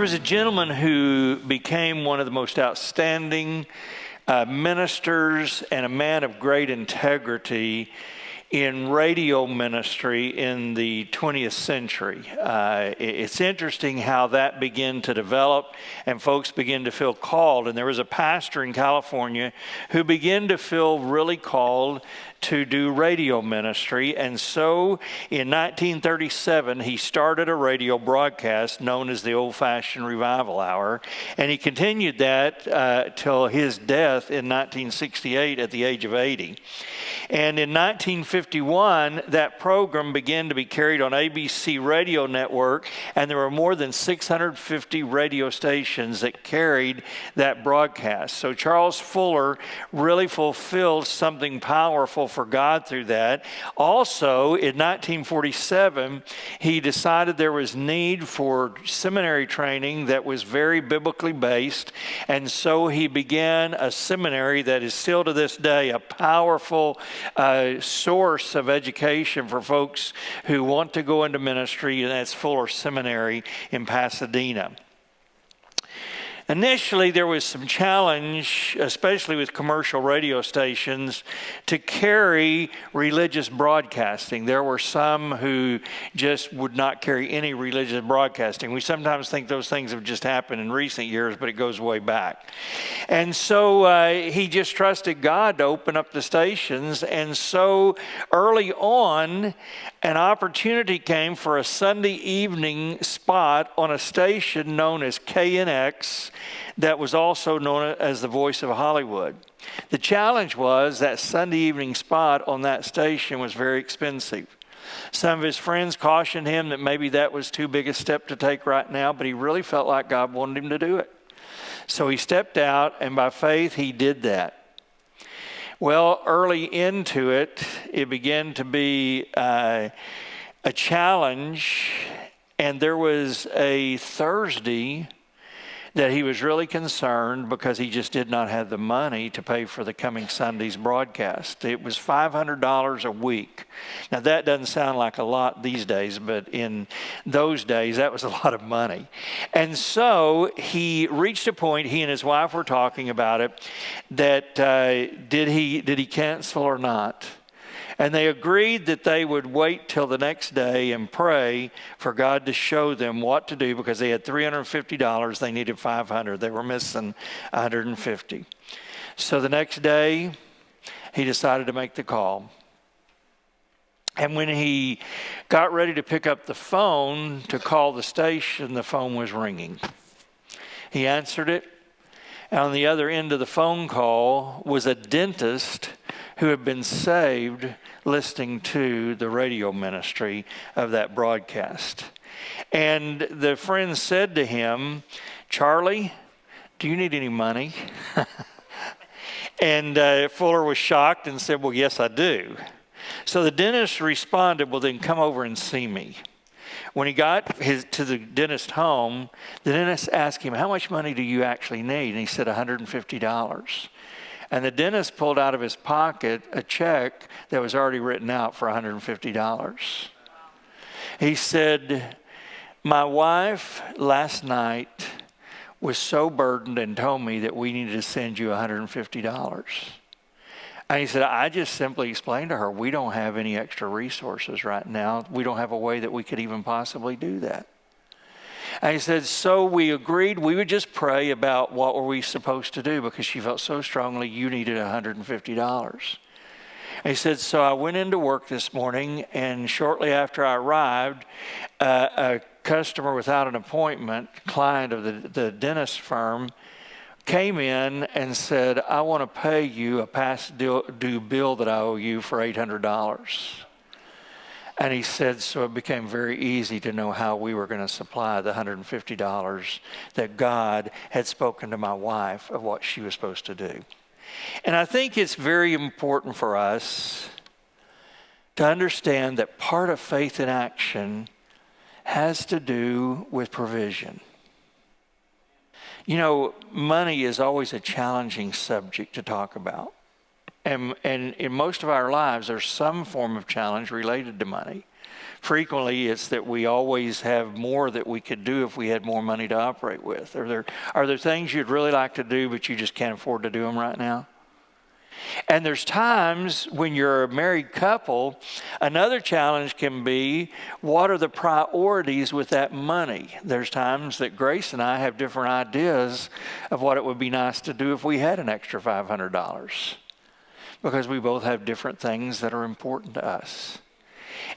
was a gentleman who became one of the most outstanding ministers and a man of great integrity in radio ministry in the 20th century. It's interesting how that began to develop and folks began to feel called. And there was a pastor in California who began to feel really called to do radio ministry. And so in 1937, he started a radio broadcast known as the Old-Fashioned Revival Hour. And he continued that till his death in 1968 at the age of 80. And in 1951, that program began to be carried on ABC Radio Network, and there were more than 650 radio stations that carried that broadcast. So Charles Fuller really fulfilled something powerful for God through that. Also, in 1947, he decided there was need for seminary training that was very biblically based, and so he began a seminary that is still to this day a powerful source of education for folks who want to go into ministry, and that's Fuller Seminary in Pasadena. Initially, there was some challenge, especially with commercial radio stations, to carry religious broadcasting. There were some who just would not carry any religious broadcasting. We sometimes think those things have just happened in recent years, but it goes way back. And so he just trusted God to open up the stations. And so early on, an opportunity came for a Sunday evening spot on a station known as KNX that was also known as the Voice of Hollywood. The challenge was that Sunday evening spot on that station was very expensive. Some of his friends cautioned him that maybe that was too big a step to take right now, but he really felt like God wanted him to do it. So he stepped out, and by faith, he did that. Well, early into it, it began to be a challenge, and there was a Thursday that he was really concerned because he just did not have the money to pay for the coming Sunday's broadcast. It was $500 a week. Now, that doesn't sound like a lot these days, but in those days, that was a lot of money. And so he reached a point, he and his wife were talking about it, that did he cancel or not? And they agreed that they would wait till the next day and pray for God to show them what to do, because they had $350. They needed $500. They were missing $150. So the next day, he decided to make the call. And when he got ready to pick up the phone to call the station, the phone was ringing. He answered it. And on the other end of the phone call was a dentist who had been saved listening to the radio ministry of that broadcast. And the friend said to him, "Charlie, do you need any money?" And Fuller was shocked and said, "Well, yes, I do." So the dentist responded, "Well, then come over and see me." When he got to the dentist home, the dentist asked him, "How much money do you actually need?" And he said, $150. And the dentist pulled out of his pocket a check that was already written out for $150. He said, "My wife last night was so burdened and told me that we needed to send you $150. And he said, "I just simply explained to her, we don't have any extra resources right now. We don't have a way that we could even possibly do that." And he said, so we agreed we would just pray about what were we supposed to do, because she felt so strongly you needed $150. And he said, so I went into work this morning, and shortly after I arrived, a customer without an appointment, client of the dentist firm, came in and said, I want to pay you a past due bill that I owe you for $800. And he said, so it became very easy to know how we were going to supply the $150 that God had spoken to my wife of what she was supposed to do. And I think it's very important for us to understand that part of faith in action has to do with provision. You know, money is always a challenging subject to talk about. And in most of our lives, there's some form of challenge related to money. Frequently, it's that we always have more that we could do if we had more money to operate with. Are there things you'd really like to do, but you just can't afford to do them right now? And there's times when you're a married couple, another challenge can be, what are the priorities with that money? There's times that Grace and I have different ideas of what it would be nice to do if we had an extra $500, because we both have different things that are important to us.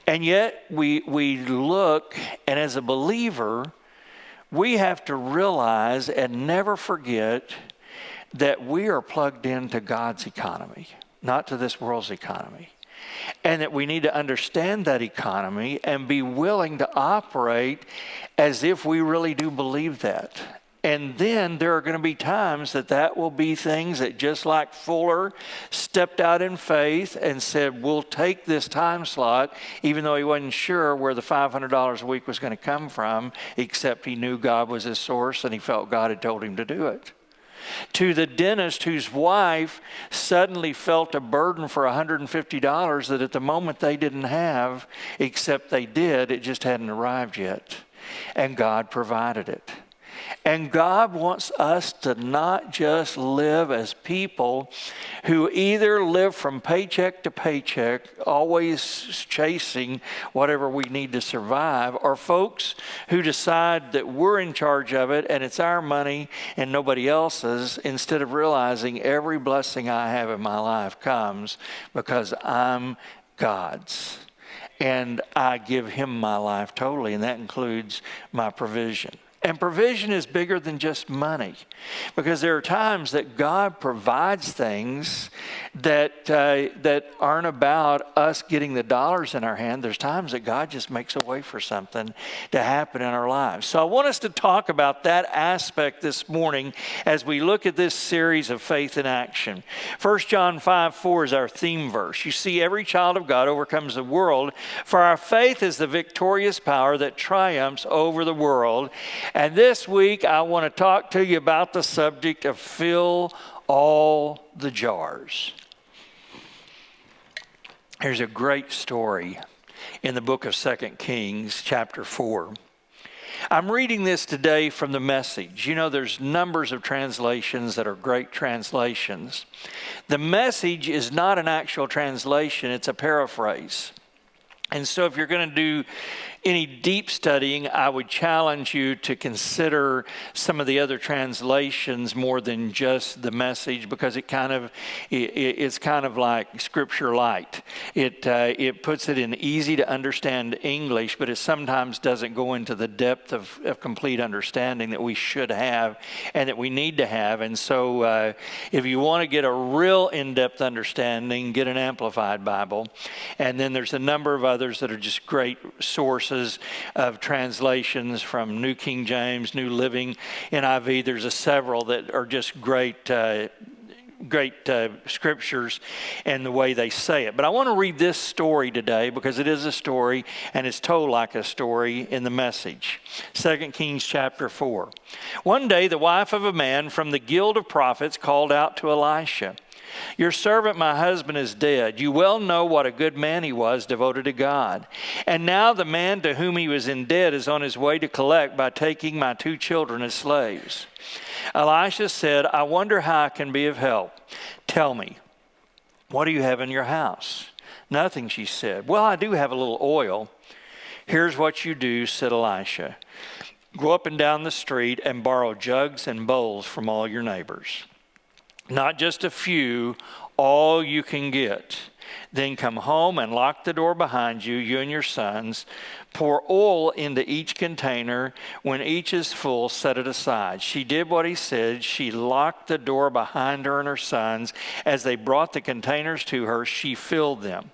And yet we look, and as a believer, we have to realize and never forget that we are plugged into God's economy, not to this world's economy. And that we need to understand that economy and be willing to operate as if we really do believe that. And then there are going to be times that will be things that, just like Fuller stepped out in faith and said, we'll take this time slot, even though he wasn't sure where the $500 a week was going to come from, except he knew God was his source and he felt God had told him to do it. To the dentist whose wife suddenly felt a burden for $150 that at the moment they didn't have, except they did, it just hadn't arrived yet. And God provided it. And God wants us to not just live as people who either live from paycheck to paycheck, always chasing whatever we need to survive, or folks who decide that we're in charge of it and it's our money and nobody else's, instead of realizing every blessing I have in my life comes because I'm God's. And I give him my life totally, and that includes my provision. And provision is bigger than just money, because there are times that God provides things that aren't about us getting the dollars in our hand. There's times that God just makes a way for something to happen in our lives. So I want us to talk about that aspect this morning as we look at this series of faith in action. 1 John 5:4 is our theme verse. You see, every child of God overcomes the world, for our faith is the victorious power that triumphs over the world. And this week, I want to talk to you about the subject of fill all the jars. There's a great story in the book of 2 Kings, chapter 4. I'm reading this today from the Message. You know, there's numbers of translations that are great translations. The Message is not an actual translation, it's a paraphrase. And so if you're going to do any deep studying, I would challenge you to consider some of the other translations more than just the Message, because it's kind of like Scripture light. It puts it in easy to understand English, but it sometimes doesn't go into the depth of complete understanding that we should have and that we need to have. And so if you want to get a real in-depth understanding, get an Amplified Bible. And then there's a number of others that are just great sources of translations from New King James, New Living, NIV. There's several that are just great scriptures and the way they say it. But I want to read this story today because it is a story and it's told like a story in the Message. 2 Kings chapter 4. One day the wife of a man from the guild of prophets called out to Elisha, "Your servant, my husband, is dead. You well know what a good man he was, devoted to God. And now the man to whom he was in debt is on his way to collect by taking my 2 children as slaves." Elisha said, "I wonder how I can be of help. Tell me, what do you have in your house?" "Nothing," she said. "Well, I do have a little oil." "Here's what you do," said Elisha. "Go up and down the street and borrow jugs and bowls from all your neighbors. Not just a few, all you can get. Then come home and lock the door behind you, you and your sons. Pour oil into each container. When each is full, set it aside." She did what he said. She locked the door behind her and her sons. As they brought the containers to her, she filled them.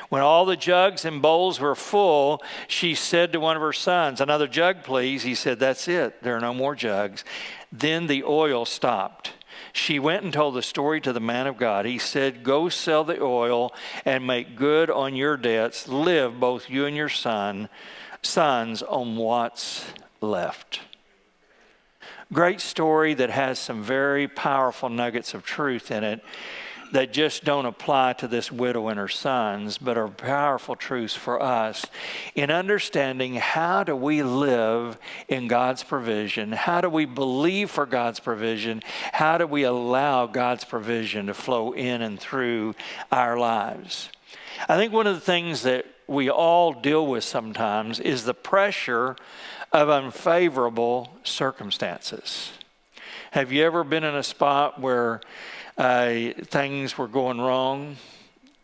When all the jugs and bowls were full, she said to one of her sons, "Another jug, please." He said, "That's it. There are no more jugs." Then the oil stopped. She went and told the story to the man of God. He said, "Go sell the oil and make good on your debts. Live, both you and your sons, on what's left." Great story that has some very powerful nuggets of truth in it. that just don't apply to this widow and her sons, but are powerful truths for us in understanding how do we live in God's provision? How do we believe for God's provision? How do we allow God's provision to flow in and through our lives? I think one of the things that we all deal with sometimes is the pressure of unfavorable circumstances. Have you ever been in a spot where things were going wrong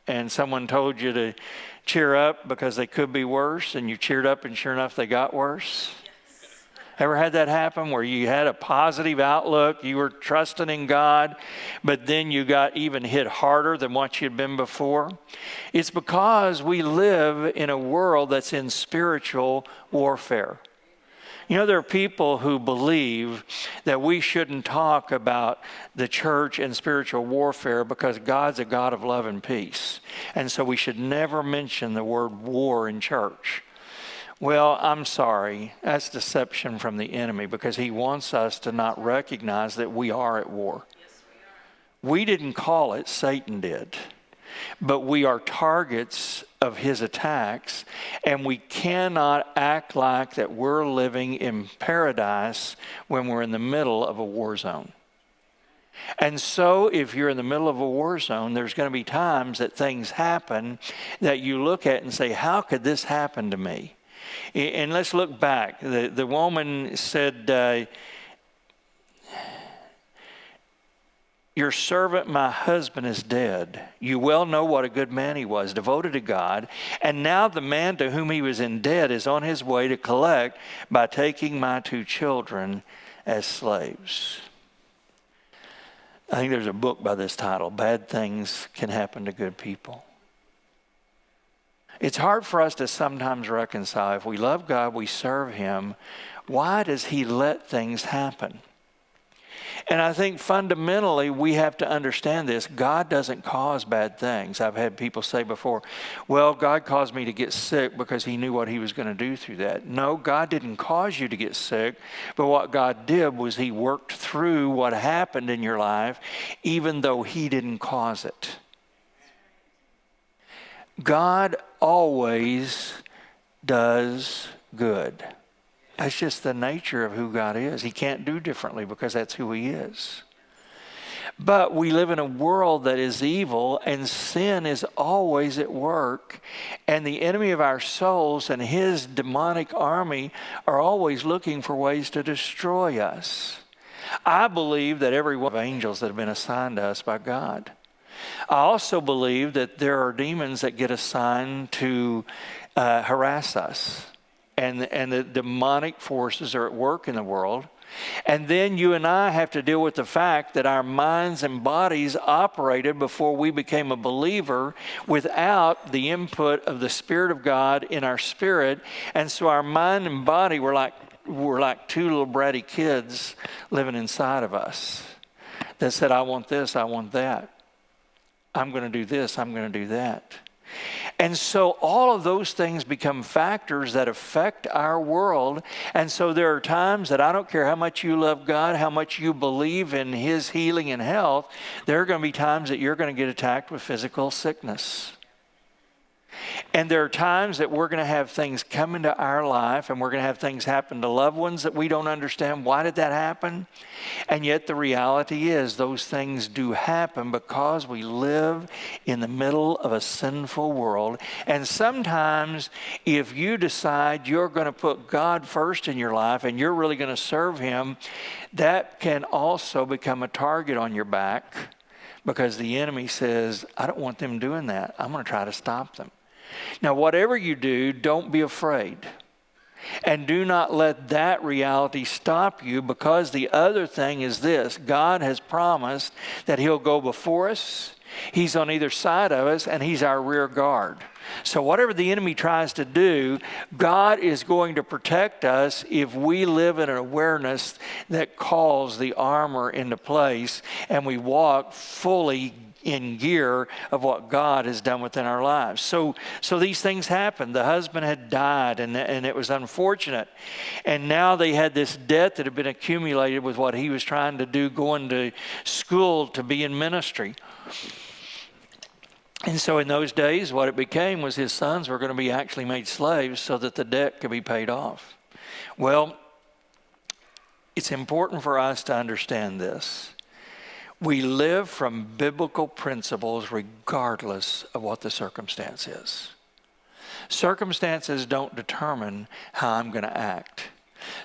and someone told you to cheer up because they could be worse, and you cheered up and sure enough they got worse? Yes. Ever had that happen where you had a positive outlook, you were trusting in God, but then you got even hit harder than what you'd been before? It's because we live in a world that's in spiritual warfare. You know, there are people who believe that we shouldn't talk about the church and spiritual warfare because God's a God of love and peace. And so we should never mention the word war in church. Well, I'm sorry. That's deception from the enemy, because he wants us to not recognize that we are at war. Yes, we are. We didn't call it, Satan did. But we are targets of his attacks, and we cannot act like that we're living in paradise when we're in the middle of a war zone. And so if you're in the middle of a war zone, there's going to be times that things happen that you look at and say, how could this happen to me? And let's look back. The woman said, your servant, my husband, is dead. You well know what a good man he was, devoted to God. And now the man to whom he was in debt is on his way to collect by taking my 2 children as slaves. I think there's a book by this title, Bad Things Can Happen to Good People. It's hard for us to sometimes reconcile. If we love God, we serve him, why does he let things happen? And I think fundamentally we have to understand this. God doesn't cause bad things. I've had people say before, well, God caused me to get sick because he knew what he was going to do through that. No, God didn't cause you to get sick, but what God did was he worked through what happened in your life, even though he didn't cause it. God always does good. That's just the nature of who God is. He can't do differently because that's who he is. But we live in a world that is evil, and sin is always at work. And the enemy of our souls and his demonic army are always looking for ways to destroy us. I believe that every one of angels that have been assigned to us by God. I also believe that there are demons that get assigned to harass us. And the demonic forces are at work in the world. And then you and I have to deal with the fact that our minds and bodies operated before we became a believer without the input of the Spirit of God in our spirit. And so our mind and body were like 2 little bratty kids living inside of us that said, I want this, I want that. I'm going to do this, I'm going to do that. And so all of those things become factors that affect our world. And so there are times that I don't care how much you love God, how much you believe in his healing and health, there are going to be times that you're going to get attacked with physical sickness. And there are times that we're going to have things come into our life, and we're going to have things happen to loved ones that we don't understand. Why did that happen? And yet the reality is those things do happen because we live in the middle of a sinful world. And sometimes if you decide you're going to put God first in your life and you're really going to serve him, that can also become a target on your back, because the enemy says, I don't want them doing that. I'm going to try to stop them. Now, whatever you do, don't be afraid. And do not let that reality stop you, because the other thing is this. God has promised that he'll go before us. He's on either side of us, and he's our rear guard. So whatever the enemy tries to do, God is going to protect us if we live in an awareness that calls the armor into place and we walk fully in gear of what God has done within our lives. So these things happened. The husband had died, and it was unfortunate. And now they had this debt that had been accumulated with what he was trying to do, going to school to be in ministry. And so in those days, what it became was his sons were going to be actually made slaves so that the debt could be paid off. Well, it's important for us to understand this. We live from biblical principles regardless of what the circumstance is. Circumstances don't determine how I'm going to act.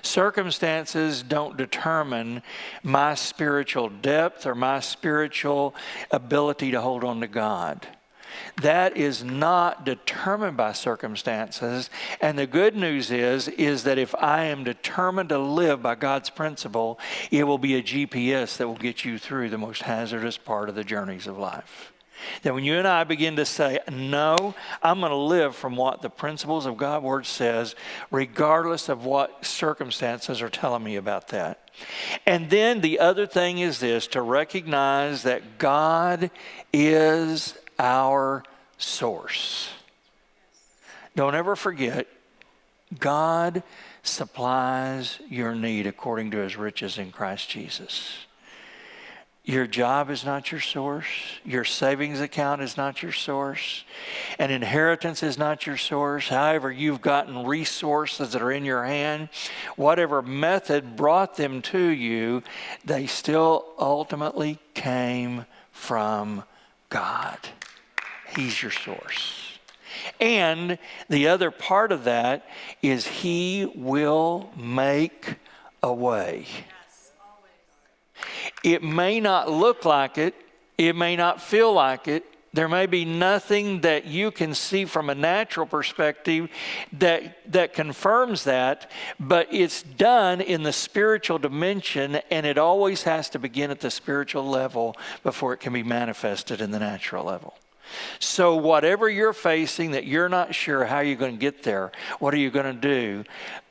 Circumstances don't determine my spiritual depth or my spiritual ability to hold on to God. That is not determined by circumstances. And the good news is that if I am determined to live by God's principle, it will be a GPS that will get you through the most hazardous part of the journeys of life. That when you and I begin to say, no, I'm going to live from what the principles of God's Word says, regardless of what circumstances are telling me about that. And then the other thing is this, to recognize that God is our source. Don't ever forget, God supplies your need according to his riches in Christ Jesus. Your job is not your source. Your savings account is not your source. An inheritance is not your source. However, you've gotten resources that are in your hand. Whatever method brought them to you, they still ultimately came from God. He's your source. And the other part of that is he will make a way. It may not look like it. It may not feel like it. There may be nothing that you can see from a natural perspective that confirms that, but it's done in the spiritual dimension, and it always has to begin at the spiritual level before it can be manifested in the natural level. So whatever you're facing that you're not sure how you're going to get there, what are you going to do?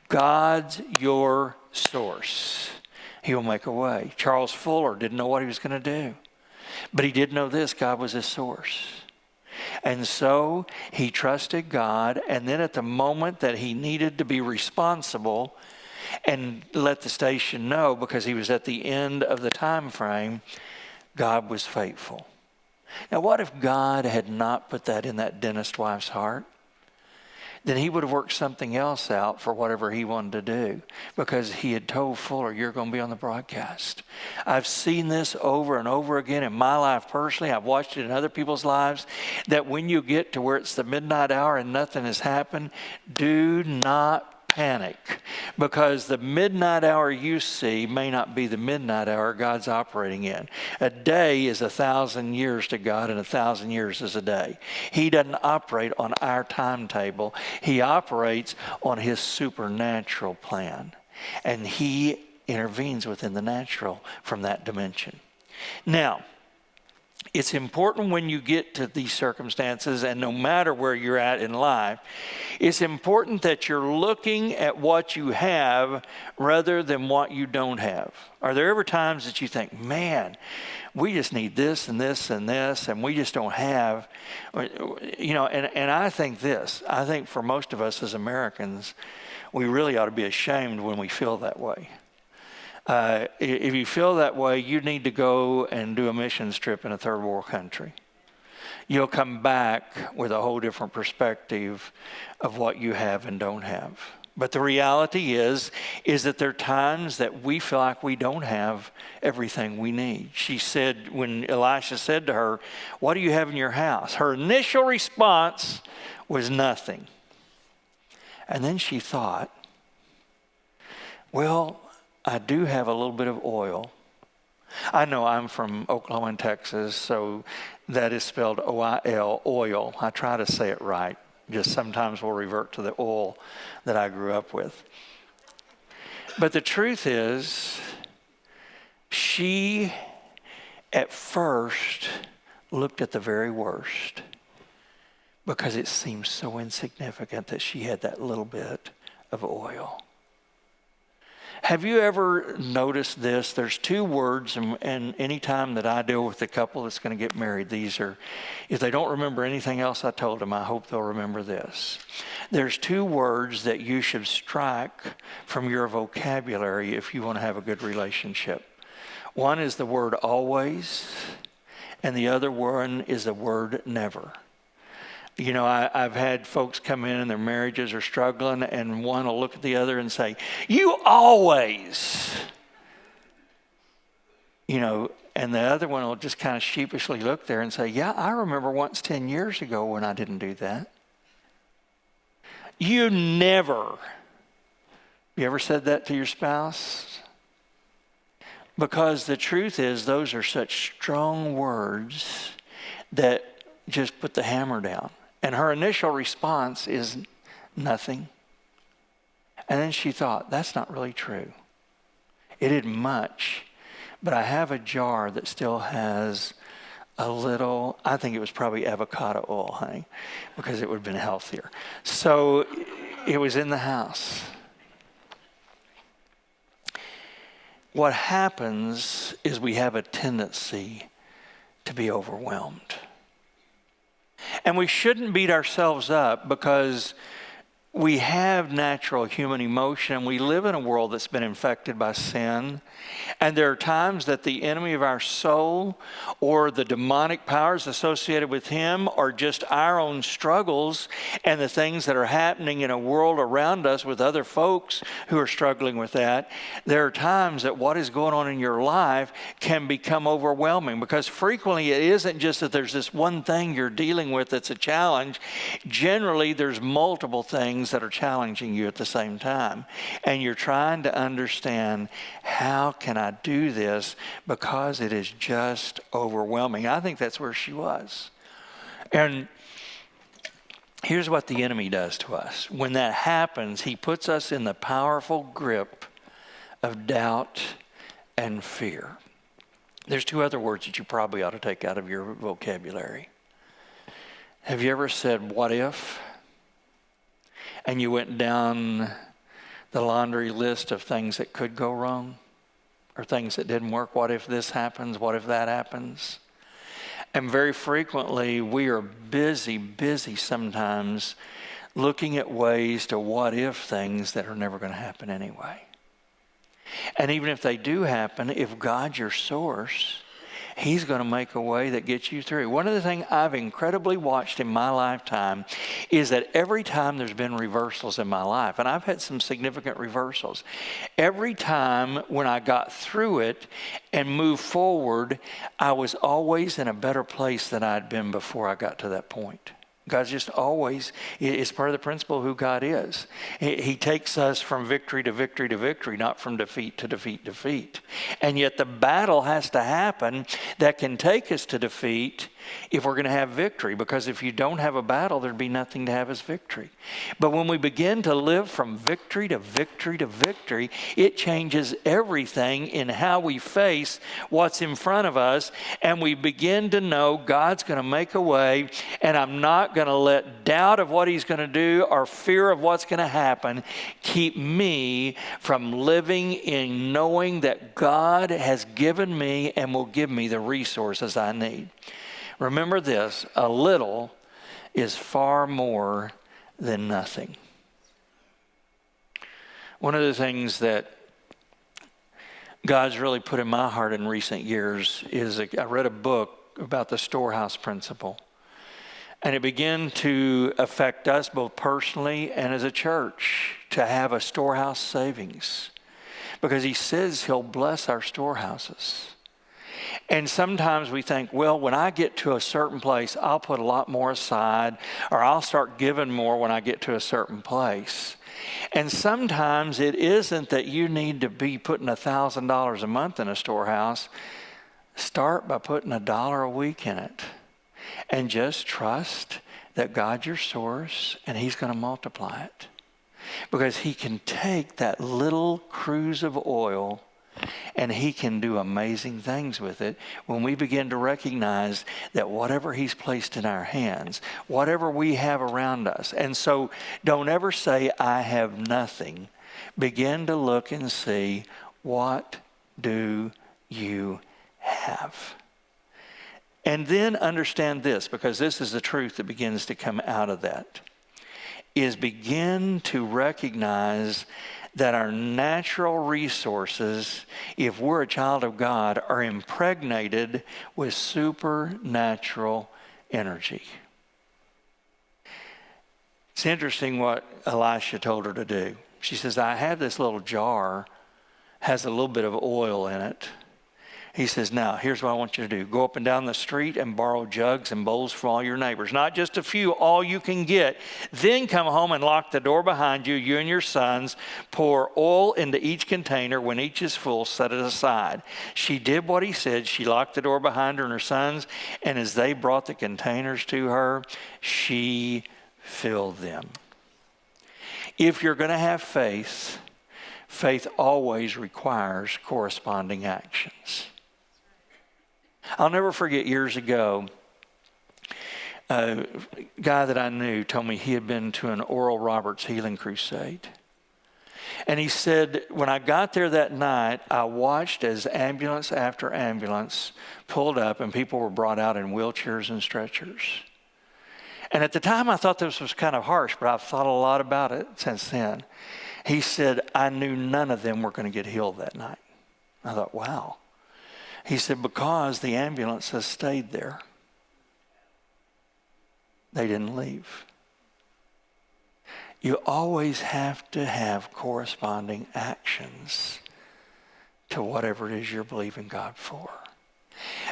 God's your source. He'll make a way. Charles Fuller didn't know what he was going to do, but he did know this: God was his source. And so he trusted God, and then at the moment that he needed to be responsible and let the station know, because he was at the end of the time frame, God was faithful. Now, what if God had not put that in that dentist wife's heart? Then he would have worked something else out for whatever he wanted to do, because he had told Fuller, you're going to be on the broadcast. I've seen this over and over again in my life personally. I've watched it in other people's lives, that when you get to where it's the midnight hour and nothing has happened, do not panic, because the midnight hour you see may not be the midnight hour God's operating in. A day is 1,000 years to God, and 1,000 years is a day. He doesn't operate on our timetable. He operates on his supernatural plan, and he intervenes within the natural from that dimension. Now, it's important when you get to these circumstances, and no matter where you're at in life, it's important that you're looking at what you have rather than what you don't have. Are there ever times that you think, man, we just need this and this and this, and we just don't have, and I think this. I think for most of us as Americans, we really ought to be ashamed when we feel that way. If you feel that way, you need to go and do a missions trip in a third world country. You'll come back with a whole different perspective of what you have and don't have. But the reality is that there are times that we feel like we don't have everything we need. She said, when Elisha said to her, what do you have in your house? Her initial response was nothing. And then she thought, well, I do have a little bit of oil. I know I'm from Oklahoma and Texas, so that is spelled O-I-L, oil. I try to say it right. Just sometimes we'll revert to the oil that I grew up with. But the truth is, she at first looked at the very worst, because it seemed so insignificant that she had that little bit of oil. Have you ever noticed this? There's two words, and any time that I deal with a couple that's going to get married, these are, if they don't remember anything else I told them, I hope they'll remember this. There's two words that you should strike from your vocabulary if you want to have a good relationship. One is the word always, and the other one is the word never. You know, I've had folks come in and their marriages are struggling, and one will look at the other and say, "You always," you know, and the other one will just kind of sheepishly look there and say, "Yeah, I remember once 10 years ago when I didn't do that." You never. You ever said that to your spouse? Because the truth is, those are such strong words that just put the hammer down. And her initial response is nothing. And then she thought, that's not really true. It isn't much, but I have a jar that still has a little, I think it was probably avocado oil, honey, because it would have been healthier. So it was in the house. What happens is we have a tendency to be overwhelmed. And we shouldn't beat ourselves up because we have natural human emotion, and we live in a world that's been infected by sin. And there are times that the enemy of our soul or the demonic powers associated with him are just our own struggles and the things that are happening in a world around us with other folks who are struggling with that. There are times that what is going on in your life can become overwhelming, because frequently it isn't just that there's this one thing you're dealing with that's a challenge. Generally, there's multiple things that are challenging you at the same time. And you're trying to understand, how can I do this? Because it is just overwhelming. I think that's where she was. And here's what the enemy does to us. When that happens, he puts us in the powerful grip of doubt and fear. There's two other words that you probably ought to take out of your vocabulary. Have you ever said, what if? And you went down the laundry list of things that could go wrong or things that didn't work. What if this happens? What if that happens? And very frequently we are busy sometimes looking at ways to what if things that are never going to happen anyway. And even if they do happen, if God's your source, he's going to make a way that gets you through. One of the things I've incredibly watched in my lifetime is that every time there's been reversals in my life, and I've had some significant reversals, every time when I got through it and moved forward, I was always in a better place than I'd been before I got to that point. God's just always, it's part of the principle of who God is. He takes us from victory to victory to victory, not from defeat to defeat to defeat. And yet the battle has to happen that can take us to defeat if we're going to have victory. Because if you don't have a battle, there'd be nothing to have as victory. But when we begin to live from victory to victory to victory, it changes everything in how we face what's in front of us. And we begin to know God's going to make a way, and I'm not going to let doubt of what he's going to do or fear of what's going to happen keep me from living in knowing that God has given me and will give me the resources I need. Remember this, a little is far more than nothing. One of the things that God's really put in my heart in recent years is I read a book about the storehouse principle. And it began to affect us both personally and as a church to have a storehouse savings. Because he says he'll bless our storehouses. And sometimes we think, well, when I get to a certain place, I'll put a lot more aside, or I'll start giving more when I get to a certain place. And sometimes it isn't that you need to be putting $1,000 a month in a storehouse. Start by putting $1 a week in it. And just trust that God's your source and he's going to multiply it. Because he can take that little cruse of oil and he can do amazing things with it when we begin to recognize that whatever he's placed in our hands, whatever we have around us. And so don't ever say, I have nothing. Begin to look and see, what do you have? And then understand this, because this is the truth that begins to come out of that. is begin to recognize that our natural resources, if we're a child of God, are impregnated with supernatural energy. It's interesting what Elisha told her to do. She says, I have this little jar, has a little bit of oil in it. He says, now, here's what I want you to do. Go up and down the street and borrow jugs and bowls from all your neighbors. Not just a few, all you can get. Then come home and lock the door behind you, you and your sons. Pour oil into each container. When each is full, set it aside. She did what he said. She locked the door behind her and her sons. And as they brought the containers to her, she filled them. If you're going to have faith, faith always requires corresponding actions. I'll never forget years ago, a guy that I knew told me he had been to an Oral Roberts healing crusade. And he said, when I got there that night, I watched as ambulance after ambulance pulled up and people were brought out in wheelchairs and stretchers. And at the time I thought this was kind of harsh, but I've thought a lot about it since then. He said, I knew none of them were going to get healed that night. I thought, wow. He said, because the ambulances stayed there. They didn't leave. You always have to have corresponding actions to whatever it is you're believing God for.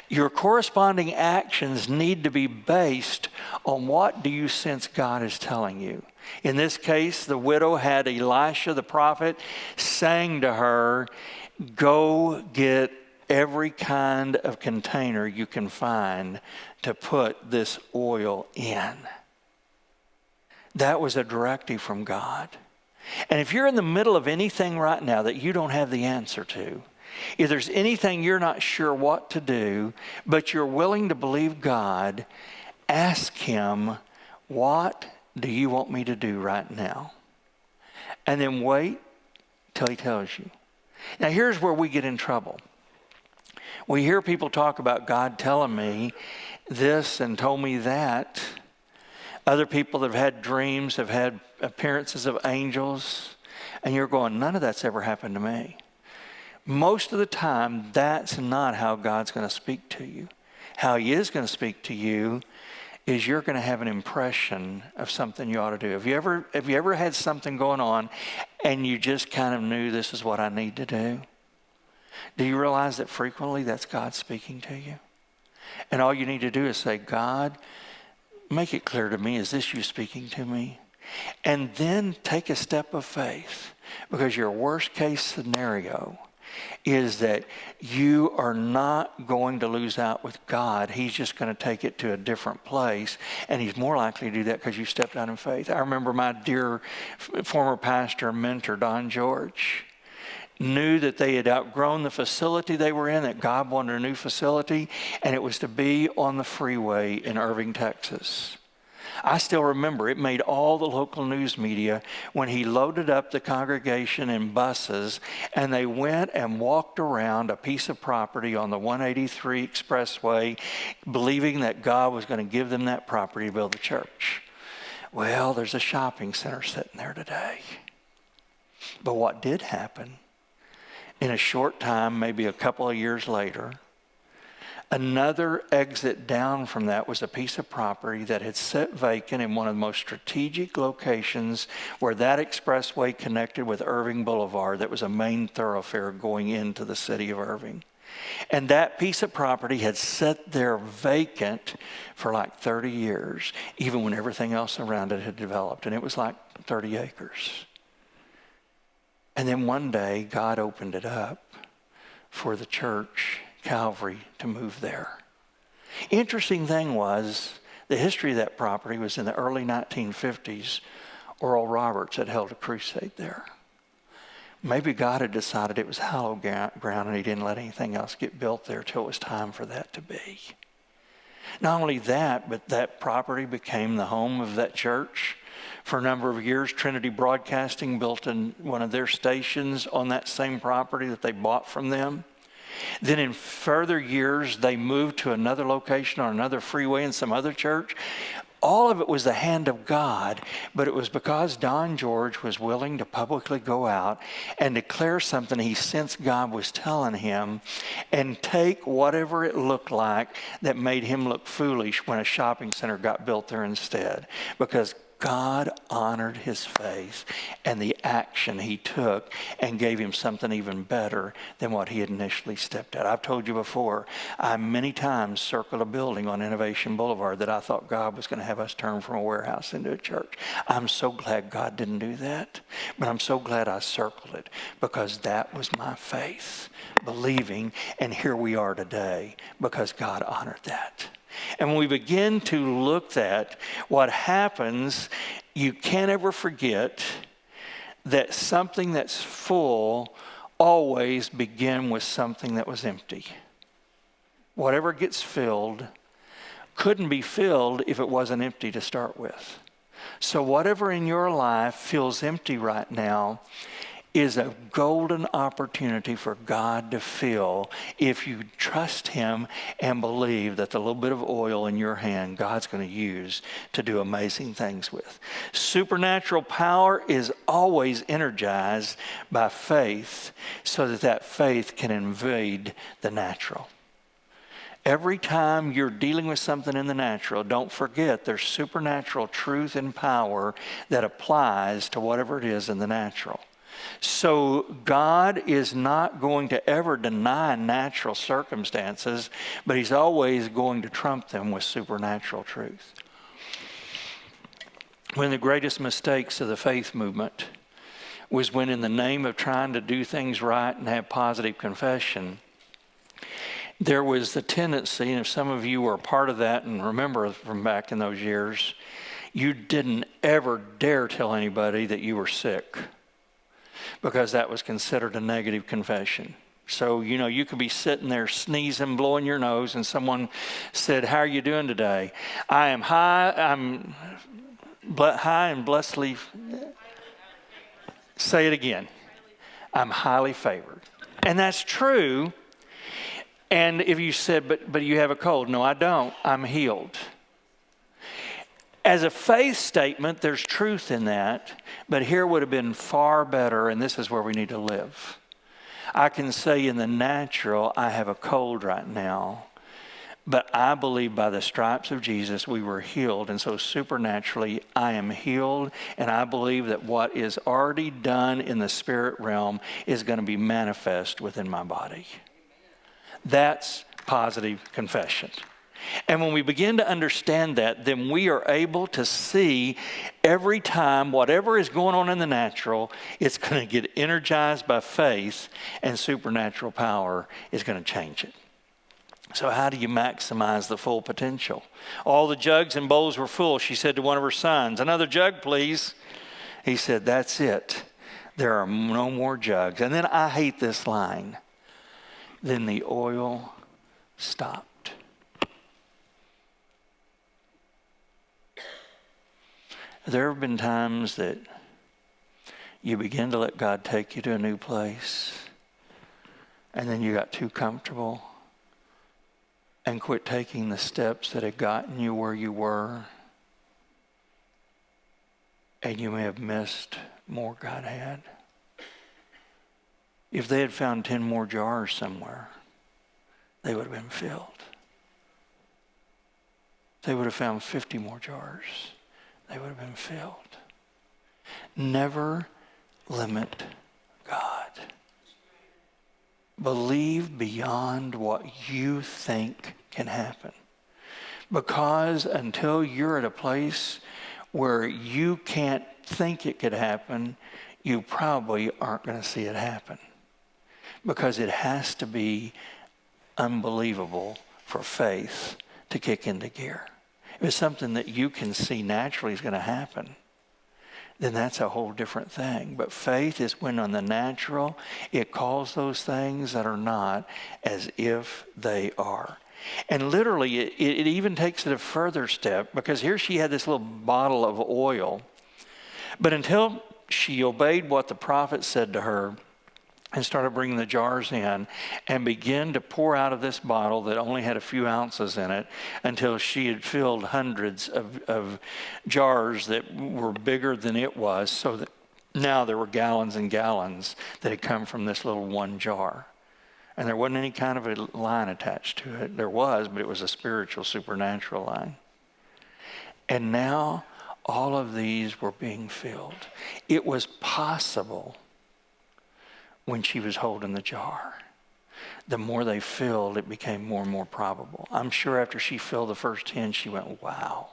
Your corresponding actions need to be based on what do you sense God is telling you. In this case, the widow had Elisha the prophet saying to her, go get every kind of container you can find to put this oil in. That was a directive from God. And if you're in the middle of anything right now that you don't have the answer to, if there's anything you're not sure what to do, but you're willing to believe God, ask Him, what do you want me to do right now? And then wait till He tells you. Now here's where we get in trouble. We hear people talk about God telling me this and told me that. Other people that have had dreams have had appearances of angels. And you're going, none of that's ever happened to me. Most of the time, that's not how God's going to speak to you. How He is going to speak to you is you're going to have an impression of something you ought to do. Have you ever had something going on and you just kind of knew this is what I need to do? Do you realize that frequently that's God speaking to you? And all you need to do is say, God, make it clear to me, is this you speaking to me? And then take a step of faith, because your worst case scenario is that you are not going to lose out with God. He's just going to take it to a different place, and He's more likely to do that because you stepped out in faith. I remember my dear former pastor and mentor, Don George, knew that they had outgrown the facility they were in, that God wanted a new facility, and it was to be on the freeway in Irving, Texas. I still remember it made all the local news media when he loaded up the congregation in buses and they went and walked around a piece of property on the 183 expressway, believing that God was going to give them that property to build a church. Well, there's a shopping center sitting there today. But what did happen? In a short time, maybe a couple of years later, another exit down from that was a piece of property that had sat vacant in one of the most strategic locations where that expressway connected with Irving Boulevard. That was a main thoroughfare going into the city of Irving. And that piece of property had sat there vacant for like 30 years, even when everything else around it had developed. And it was like 30 acres. And then one day, God opened it up for the church, Calvary, to move there. Interesting thing was, the history of that property was in the early 1950s. Oral Roberts had held a crusade there. Maybe God had decided it was hallowed ground and He didn't let anything else get built there till it was time for that to be. Not only that, but that property became the home of that church. For a number of years, Trinity Broadcasting built one of their stations on that same property that they bought from them. Then in further years, they moved to another location on another freeway in some other church. all of it was the hand of God, but it was because Don George was willing to publicly go out and declare something he sensed God was telling him and take whatever it looked like that made him look foolish when a shopping center got built there instead. Because God honored his faith and the action he took and gave him something even better than what he had initially stepped at. I've told you before, I many times circled a building on Innovation Boulevard that I thought God was going to have us turn from a warehouse into a church. I'm so glad God didn't do that, but I'm so glad I circled it because that was my faith, believing, and here we are today because God honored that. And when we begin to look at what happens, you can't ever forget that something that's full always began with something that was empty. Whatever gets filled couldn't be filled if it wasn't empty to start with. So whatever in your life feels empty right now is a golden opportunity for God to fill if you trust him and believe that the little bit of oil in your hand God's going to use to do amazing things with. Supernatural power is always energized by faith so that that faith can invade the natural. Every time you're dealing with something in the natural, don't forget there's supernatural truth and power that applies to whatever it is in the natural. So God is not going to ever deny natural circumstances, but he's always going to trump them with supernatural truth. One of the greatest mistakes of the faith movement was when in the name of trying to do things right and have positive confession, there was the tendency, and if some of you were a part of that and remember from back in those years, you didn't ever dare tell anybody that you were sick, because that was considered a negative confession. So, you could be sitting there sneezing, blowing your nose, and someone said, "How are you doing today?" I'm high and blessedly. Say it again. I'm highly favored. And that's true. And if you said, but you have a cold. No, I don't. I'm healed. As a faith statement, there's truth in that, but here would have been far better, and this is where we need to live. I can say in the natural, I have a cold right now, but I believe by the stripes of Jesus we were healed, and so supernaturally I am healed, and I believe that what is already done in the spirit realm is going to be manifest within my body. That's positive confession. And when we begin to understand that, then we are able to see every time whatever is going on in the natural, it's going to get energized by faith, and supernatural power is going to change it. So how do you maximize the full potential? All the jugs and bowls were full. She said to one of her sons, "Another jug, please." He said, "That's it. There are no more jugs." And then I hate this line. Then the oil stopped. There have been times that you begin to let God take you to a new place, and then you got too comfortable and quit taking the steps that had gotten you where you were, and you may have missed more God had. If they had found 10 more jars somewhere, they would have been filled. They would have found 50 more jars. They would have been filled. Never limit God. Believe beyond what you think can happen. Because until you're at a place where you can't think it could happen, you probably aren't going to see it happen. Because it has to be unbelievable for faith to kick into gear. If it's something that you can see naturally is going to happen, then that's a whole different thing. But faith is when on the natural, it calls those things that are not as if they are. And literally, it even takes it a further step, because here she had this little bottle of oil. But until she obeyed what the prophet said to her, and started bringing the jars in and began to pour out of this bottle that only had a few ounces in it until she had filled hundreds of jars that were bigger than it was, so that now there were gallons and gallons that had come from this little one jar. And there wasn't any kind of a line attached to it. There was, but it was a spiritual, supernatural line. And now all of these were being filled. It was possible when she was holding the jar. The more they filled, it became more and more probable. I'm sure after she filled the first 10, she went, wow.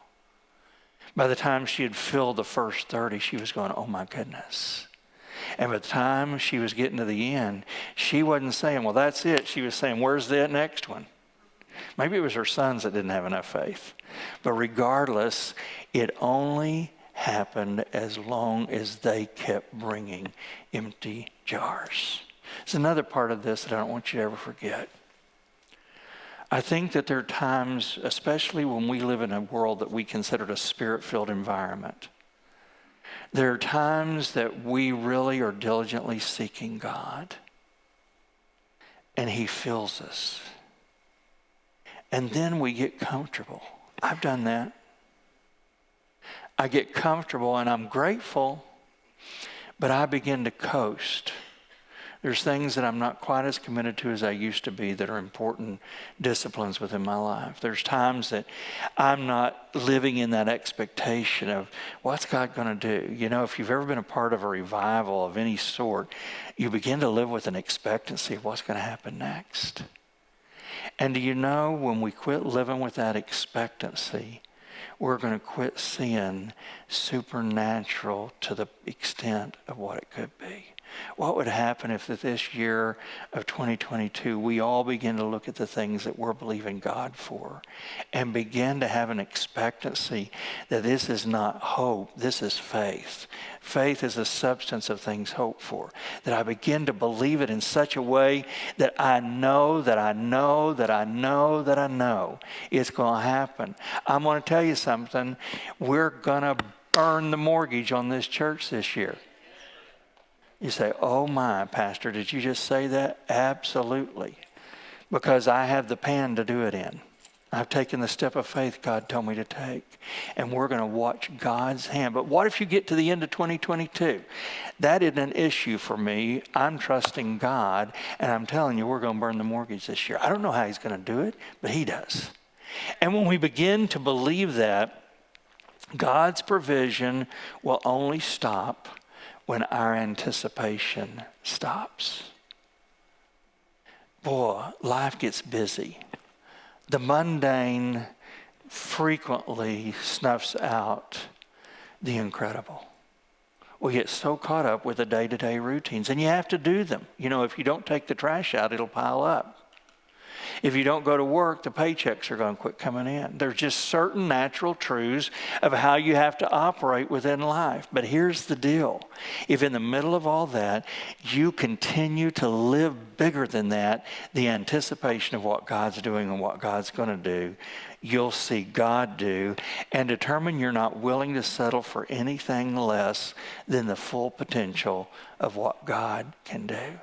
By the time she had filled the first 30, she was going, oh my goodness. And by the time she was getting to the end, she wasn't saying, well, that's it. She was saying, where's that next one? Maybe it was her sons that didn't have enough faith. But regardless, it only happened as long as they kept bringing empty jars. It's another part of this that I don't want you to ever forget. I think that there are times, especially when we live in a world that we consider a spirit-filled environment, there are times that we really are diligently seeking God, and He fills us. And then we get comfortable. I've done that. I get comfortable and I'm grateful, but I begin to coast. There's things that I'm not quite as committed to as I used to be that are important disciplines within my life. There's times that I'm not living in that expectation of what's God going to do. You know, if you've ever been a part of a revival of any sort, you begin to live with an expectancy of what's going to happen next. And do you know, when we quit living with that expectancy, we're going to quit seeing supernatural to the extent of what it could be. What would happen if this year of 2022, we all begin to look at the things that we're believing God for and begin to have an expectancy that this is not hope, this is faith. Faith is the substance of things hoped for. That I begin to believe it in such a way that I know that I know that I know that I know it's going to happen. I'm going to tell you something. We're going to burn the mortgage on this church this year. You say, oh my, Pastor, did you just say that? Absolutely. Because I have the pan to do it in. I've taken the step of faith God told me to take. And we're going to watch God's hand. But what if you get to the end of 2022? That isn't an issue for me. I'm trusting God. And I'm telling you, we're going to burn the mortgage this year. I don't know how He's going to do it, but He does. And when we begin to believe that, God's provision will only stop when our anticipation stops. Boy, life gets busy. The mundane frequently snuffs out the incredible. We get so caught up with the day-to-day routines, and you have to do them. You know, if you don't take the trash out, it'll pile up. If you don't go to work, the paychecks are going to quit coming in. There's just certain natural truths of how you have to operate within life. But here's the deal. If in the middle of all that, you continue to live bigger than that, the anticipation of what God's doing and what God's going to do, you'll see God do, and determine you're not willing to settle for anything less than the full potential of what God can do.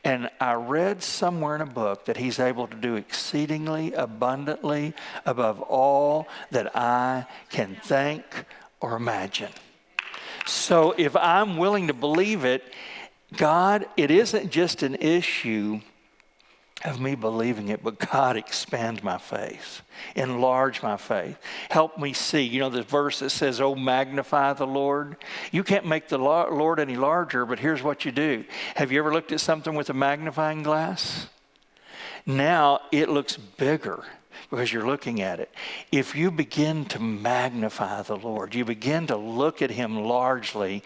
And I read somewhere in a book that He's able to do exceedingly abundantly above all that I can think or imagine. So if I'm willing to believe it, God, it isn't just an issue of me believing it, but God, expand my faith, enlarge my faith, help me see. You know, the verse that says, oh, magnify the Lord. You can't make the Lord any larger, but here's what you do. Have you ever looked at something with a magnifying glass? Now it looks bigger because you're looking at it. If you begin to magnify the Lord, you begin to look at Him largely,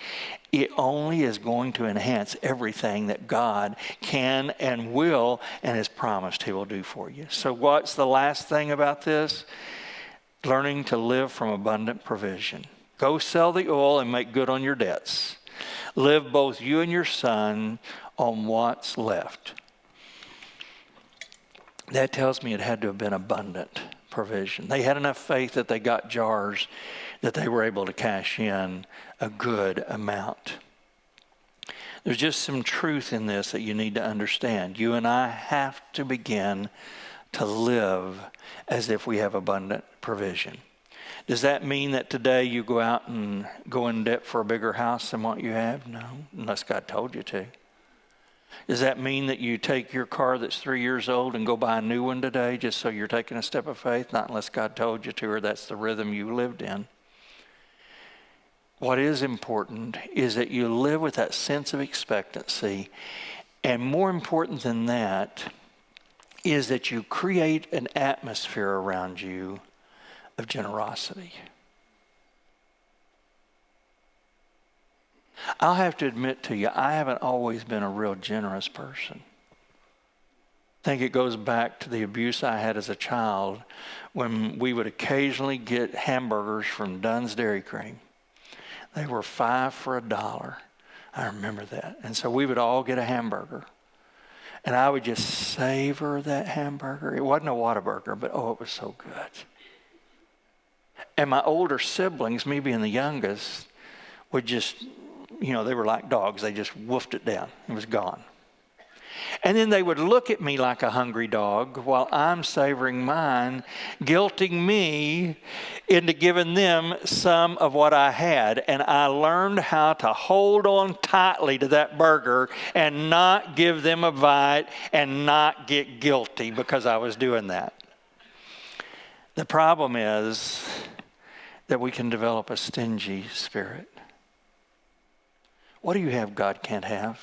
it only is going to enhance everything that God can and will and has promised He will do for you. So what's the last thing about this? Learning to live from abundant provision. Go sell the oil and make good on your debts. Live both you and your son on what's left. That tells me it had to have been abundant provision. They had enough faith that they got jars that they were able to cash in a good amount. There's just some truth in this that you need to understand. You and I have to begin to live as if we have abundant provision. Does that mean that today you go out and go in debt for a bigger house than what you have? No, unless God told you to. Does that mean that you take your car that's 3 years old and go buy a new one today just so you're taking a step of faith? Not unless God told you to, or that's the rhythm you lived in. What is important is that you live with that sense of expectancy. And more important than that is that you create an atmosphere around you of generosity. I'll have to admit to you, I haven't always been a real generous person. I think it goes back to the abuse I had as a child when we would occasionally get hamburgers from Dunn's Dairy Cream. They were 5 for $1. I remember that. And so we would all get a hamburger. And I would just savor that hamburger. It wasn't a Whataburger, but oh, it was so good. And my older siblings, me being the youngest, would just, they were like dogs. They just woofed it down. It was gone. And then they would look at me like a hungry dog while I'm savoring mine, guilting me into giving them some of what I had. And I learned how to hold on tightly to that burger and not give them a bite and not get guilty because I was doing that. The problem is that we can develop a stingy spirit. What do you have God can't have?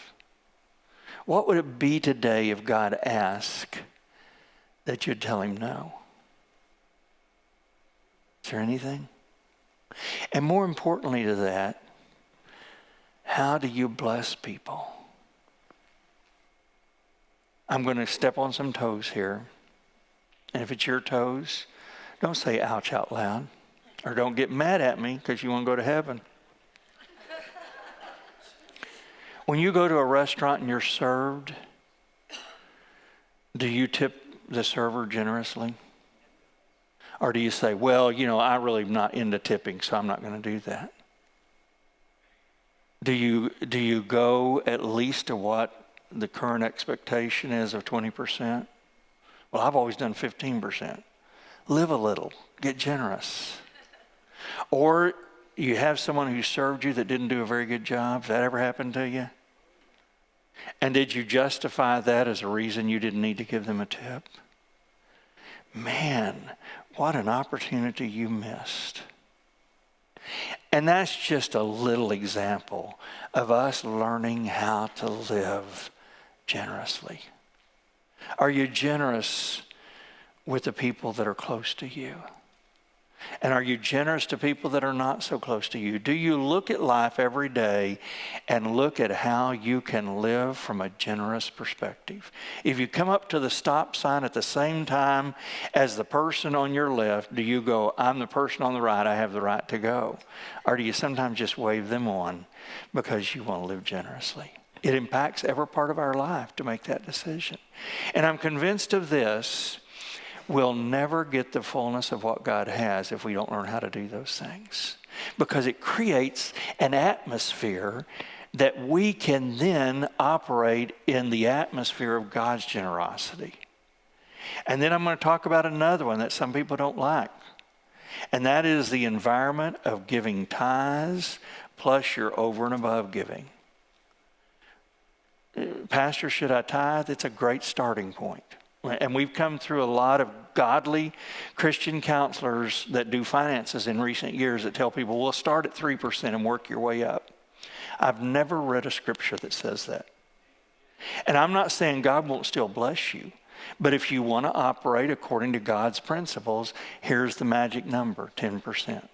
What would it be today if God asked that you'd tell him no? Is there anything? And more importantly to that, how do you bless people? I'm going to step on some toes here. And if it's your toes, don't say ouch out loud. Or don't get mad at me because you want to go to heaven. When you go to a restaurant and you're served, do you tip the server generously? Or do you say, well, I really am not into tipping, so I'm not going to do that? Do you go at least to what the current expectation is of 20%? Well, I've always done 15%. Live a little. Get generous. Or you have someone who served you that didn't do a very good job. Has that ever happened to you? And did you justify that as a reason you didn't need to give them a tip? Man, what an opportunity you missed. And that's just a little example of us learning how to live generously. Are you generous with the people that are close to you? And are you generous to people that are not so close to you? Do you look at life every day and look at how you can live from a generous perspective? If you come up to the stop sign at the same time as the person on your left, do you go, I'm the person on the right, I have the right to go? Or do you sometimes just wave them on because you want to live generously? It impacts every part of our life to make that decision. And I'm convinced of this. We'll never get the fullness of what God has if we don't learn how to do those things. Because it creates an atmosphere that we can then operate in the atmosphere of God's generosity. And then I'm going to talk about another one that some people don't like. And that is the environment of giving tithes plus your over and above giving. Pastor, should I tithe? It's a great starting point. And we've come through a lot of godly Christian counselors that do finances in recent years that tell people, well, start at 3% and work your way up. I've never read a scripture that says that. And I'm not saying God won't still bless you. But if you want to operate according to God's principles, here's the magic number, 10%.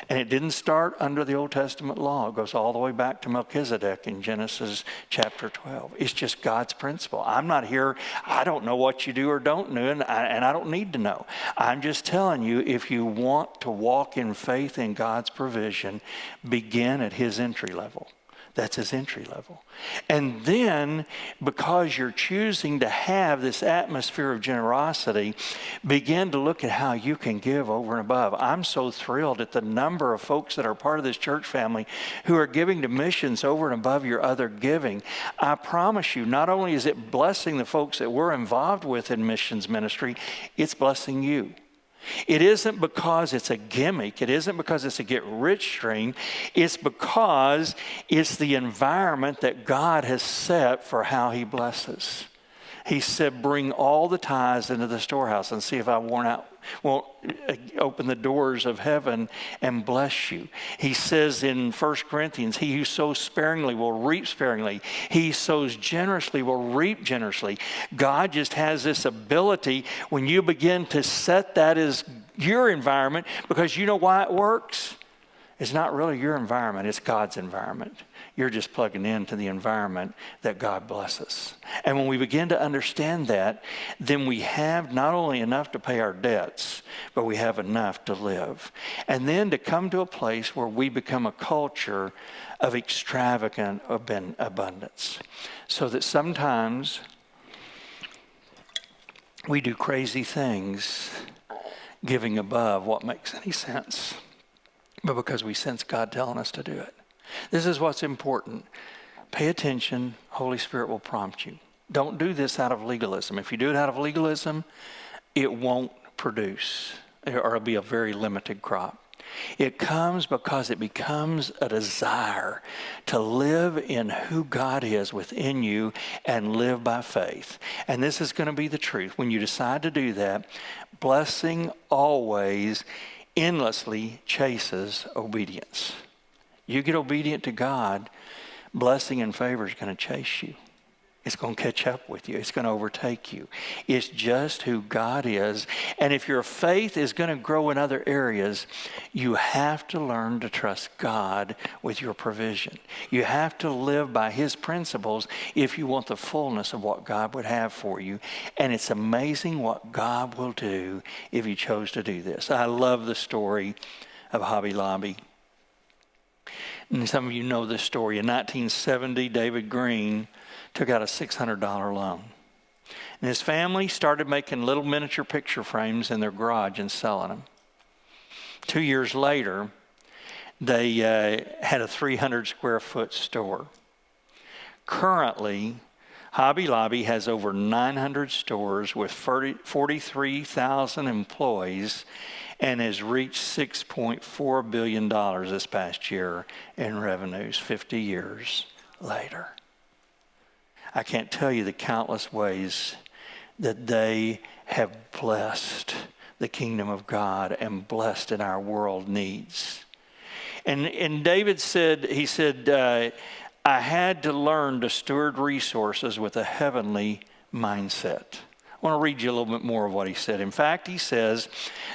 And it didn't start under the Old Testament law. It goes all the way back to Melchizedek in Genesis chapter 12. It's just God's principle. I'm not here, I don't know what you do or don't do, and I don't need to know. I'm just telling you, if you want to walk in faith in God's provision, begin at his entry level. That's his entry level. And then, because you're choosing to have this atmosphere of generosity, begin to look at how you can give over and above. I'm so thrilled at the number of folks that are part of this church family who are giving to missions over and above your other giving. I promise you, not only is it blessing the folks that we're involved with in missions ministry, it's blessing you. It isn't because it's a gimmick. It isn't because it's a get-rich scheme. It's because it's the environment that God has set for how he blesses. He said, bring all the tithes into the storehouse and see if I won't open the doors of heaven and bless you. He says in 1 Corinthians, he who sows sparingly will reap sparingly. He who sows generously will reap generously. God just has this ability when you begin to set that as your environment, because you know why it works? It's not really your environment, it's God's environment. You're just plugging into the environment that God blesses. And when we begin to understand that, then we have not only enough to pay our debts, but we have enough to live. And then to come to a place where we become a culture of extravagant abundance. So that sometimes we do crazy things giving above what makes any sense, but because we sense God telling us to do it. This is what's important. Pay attention. Holy Spirit will prompt you. Don't do this out of legalism. If you do it out of legalism, it won't produce, or it'll be a very limited crop. It comes because it becomes a desire to live in who God is within you and live by faith. And this is going to be the truth. When you decide to do that, blessing always endlessly chases obedience. You get obedient to God, blessing and favor is going to chase you. It's going to catch up with you. It's going to overtake you. It's just who God is. And if your faith is going to grow in other areas, you have to learn to trust God with your provision. You have to live by his principles if you want the fullness of what God would have for you. And it's amazing what God will do if you chose to do this. I love the story of Hobby Lobby. And some of you know this story. In 1970, David Green took out a $600 loan. And his family started making little miniature picture frames in their garage and selling them. 2 years later, they had a 300 square foot store. Currently, Hobby Lobby has over 900 stores with 43,000 employees and has reached $6.4 billion this past year in revenues 50 years later. I can't tell you the countless ways that they have blessed the kingdom of God and blessed in our world needs. And David said, I had to learn to steward resources with a heavenly mindset. I want to read you a little bit more of what he said. In fact, he says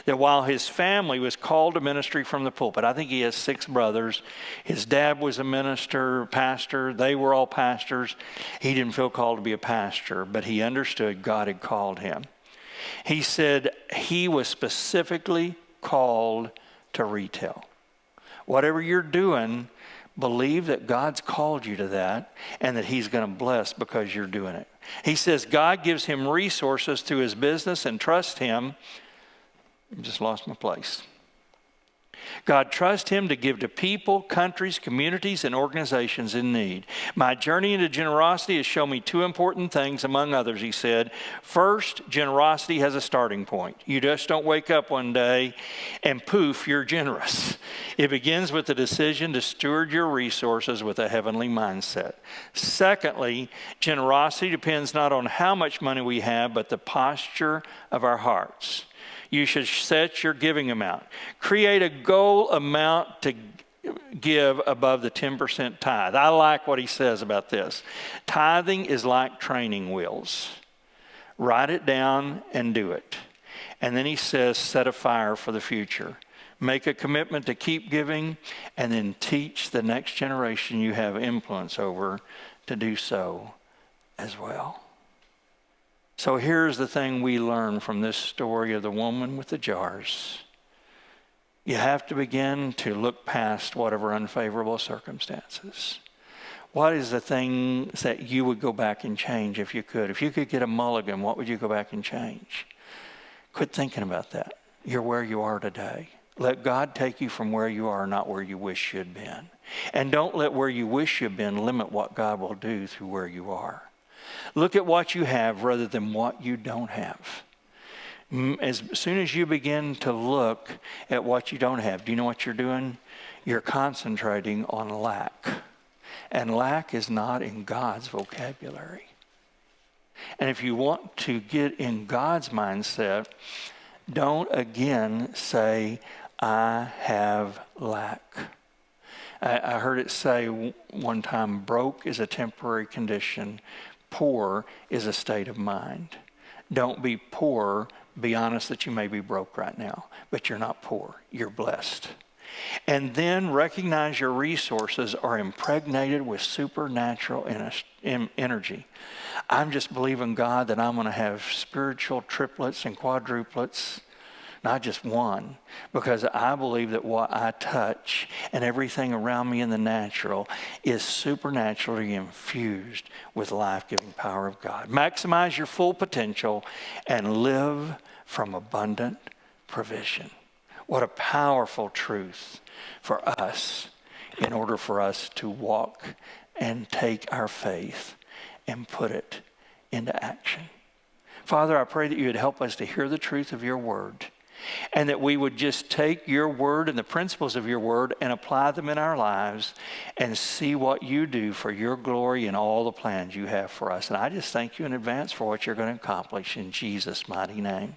that while his family was called to ministry from the pulpit, I think he has 6 brothers. His dad was a minister, pastor. They were all pastors. He didn't feel called to be a pastor, but he understood God had called him. He said he was specifically called to retail. Whatever you're doing, believe that God's called you to that and that he's going to bless because you're doing it. He says God gives him resources through his business and trust him. I just lost my place. God trusts him to give to people, countries, communities, and organizations in need. My journey into generosity has shown me 2 important things, among others, he said. First, generosity has a starting point. You just don't wake up one day and poof, you're generous. It begins with the decision to steward your resources with a heavenly mindset. Secondly, generosity depends not on how much money we have, but the posture of our hearts. You should set your giving amount. Create a goal amount to give above the 10% tithe. I like what he says about this. Tithing is like training wheels. Write it down and do it. And then he says, set a fire for the future. Make a commitment to keep giving, and then teach the next generation you have influence over to do so as well. So here's the thing we learn from this story of the woman with the jars. You have to begin to look past whatever unfavorable circumstances. What is the things that you would go back and change if you could? If you could get a mulligan, what would you go back and change? Quit thinking about that. You're where you are today. Let God take you from where you are, not where you wish you'd been. And don't let where you wish you'd been limit what God will do through where you are. Look at what you have rather than what you don't have. As soon as you begin to look at what you don't have, do you know what you're doing? You're concentrating on lack. And lack is not in God's vocabulary. And if you want to get in God's mindset, don't again say, I have lack. I heard it say one time, broke is a temporary condition. Poor is a state of mind. Don't be poor. Be honest that you may be broke right now, but you're not poor. You're blessed. And then recognize your resources are impregnated with supernatural energy. I'm just believing God that I'm going to have spiritual triplets and quadruplets, not just one, because I believe that what I touch and everything around me in the natural is supernaturally infused with life-giving power of God. Maximize your full potential and live from abundant provision. What a powerful truth for us in order for us to walk and take our faith and put it into action. Father, I pray that you would help us to hear the truth of your word, and that we would just take your word and the principles of your word and apply them in our lives and see what you do for your glory and all the plans you have for us. And I just thank you in advance for what you're going to accomplish in Jesus' mighty name.